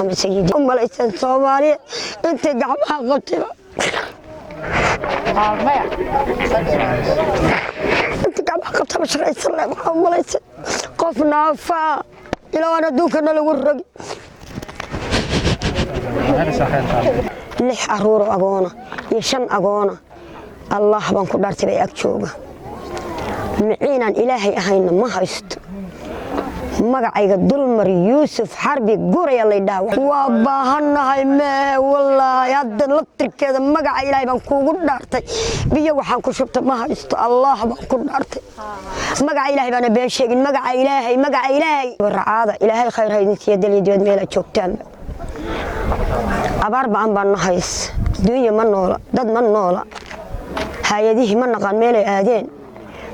محمد سيدي ليس الصومالي أنت قعبها قلتها أنت قعبها قلتها مش رئيس الله محمد ليس قفنا فا إلى وانا دوكنا لورق لح أرور أقونا يشن أقونا الله بنكو دارتي بي أكتوبة معينا إلهي أهينا ما هيست magacayga dulmar yuusuf xarbi guray la yidhaahdo waa baahanahay ma wallahi hadda laftirkeeda magaca ilaahay baan kuugu dhaartay biyo waxaan ku shubtay ma haysto allah baan ku dhaartay magaca ilaahay baan been sheegin magaca ilaahay waraada ilaahay khayr haydintiya daliyadeed meel joogtaan abaar baan nahays dunya ma noola dad ma noola hayadihi ma naqaan meel ay aadeen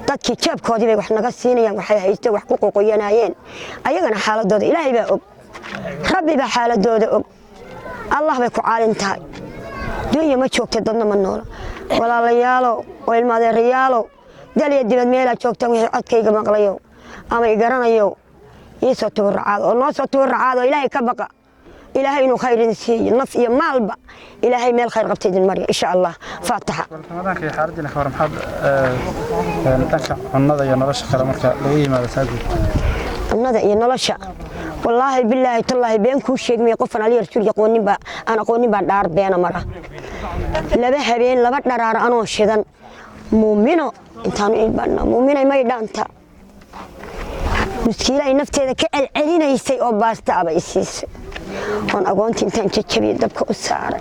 dadkii jeebkoodii bay wax naga siinayaan waxay haystay wax ku qoqoyanayeen ayagana xaaladooda ilaahay baa og rabbi baa xaaladooda og allah bay ku caalin tahay dunya ma joogto dadna ma noola walaalayaalo oo ilmaadeerayaalo daliya dibad meel joogtaan wixii codkayga maqlayo ama igaranayo yeesoo tuuracaad oo noo soo tuuracaad oo ilaahay ka baqa إلهي إنه خير نسي نف يا مالبا إلهي مال خير قبتي المريا إن شاء الله فاتحة. رمضان كي حاردنا خبر محد نتنكع النضا ينرش خلا مركا لوي ماذا تقول؟ النضا ينرش والله بالله تالله بين كل شيء يقفنا عليه رسول يقولني با أنا قولني بدار بين مرة لا بحبين لا بدار أنا وشذن مؤمنة إنسان إلبنا مؤمنة ما يدانتا مسكينة نفتي ذا كعلينا يسي أو باستا أبا يسيس وأن أقولت إنت كبير دبك أسارة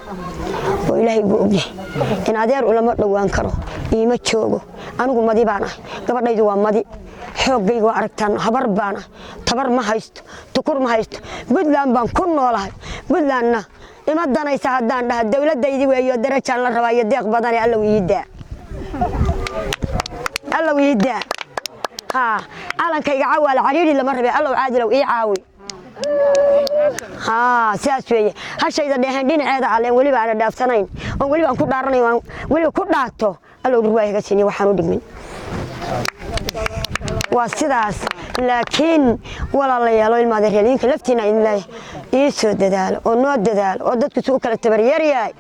وإلهي بوجه إن أدير علماء دوان كرو إيمة شوقه أنا قم مدي بانا قبل لا يدوان مدي حب جيجو عرفتان خبر بانا تبر ما هيست تكور ما هيست بدلان بان كن ولا هاي بدلاننا إما دنا يساعدان ده الدولة دايدي ويا درجة على الرواية ديق بدني الله ويدا الله ويدا ها أنا كي عوال عريري لما ربي الله عادل وإيه عاوي ها ساسوي هالشيء ده هندين عاد عليه ولي بعد دافتنين ولي بان كل دارني ولي كل داتو الله روايه كسيني وحنو دغمين واسداس لكن ولا لا يالو المادريين كلفتينا ان الله يسو ددال او نو ددال او ددك سو كلا تبريرياي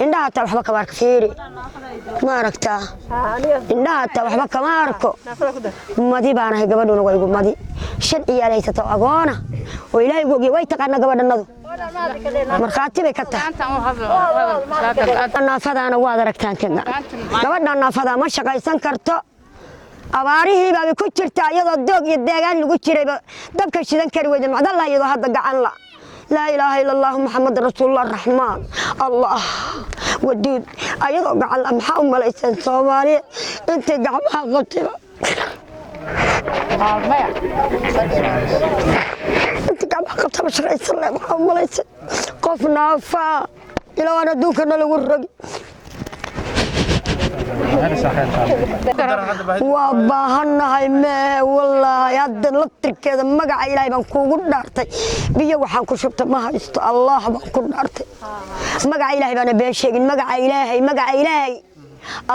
indhaha ta waxba kama arko fiiri ma aragtaa indhaha ta waxba kama arko madi baanahay gabadhuna way igu madi shan ciyaal haysato agoona oo ilaahay go'ay way taqaana gabadhanadu markhaati bay ka tahay naafadaana waad aragtaan kana gabadha naafada ma shaqaysan karto abaarihii baa ku jirta iyadoo doog iyo deegaan lagu jirayba dabka shidan kari weyda macdalla iyadoo hadda gacan la لا إله إلا الله محمد رسول الله الرحمن الله ودود أيضا قال محمد ليس الصومالي أنت قعبها قلتها أنت قعبها قلتها مش رئيس الله محمد ليس قفنا فا إلى وانا دوكنا لورق waa baahanahay ma wallahi hadda laftirkeeda magaca ilaahay baan kuugu dhaartay biyo waxaan ku shubtay ma haysto allah baan ku dhaartay magaca ilaahay baan been sheegin magaca ilaahay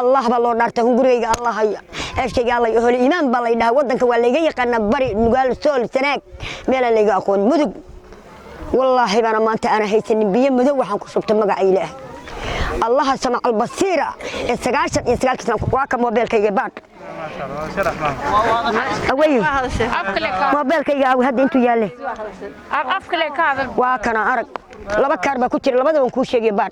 allah baa loo dhaartay gurigayga allah haya eeshayga allah holi iimaan baa la yidhaahdaa wadanka waa laga yaqaan bari nugaal sool sanaag meel aan laga aqoon mudug wallahi baan maanta ana haysanin biyo mudug waxaan ku shubtay magaca ilaahay الله سمع البصيرة السجاشة كسنا واقع موبايل كي يبان أوي موبايل كي يجاوب هذا أنتو يالله واقع أنا أرق لبكر بكتير لبده ونكوش يجيبان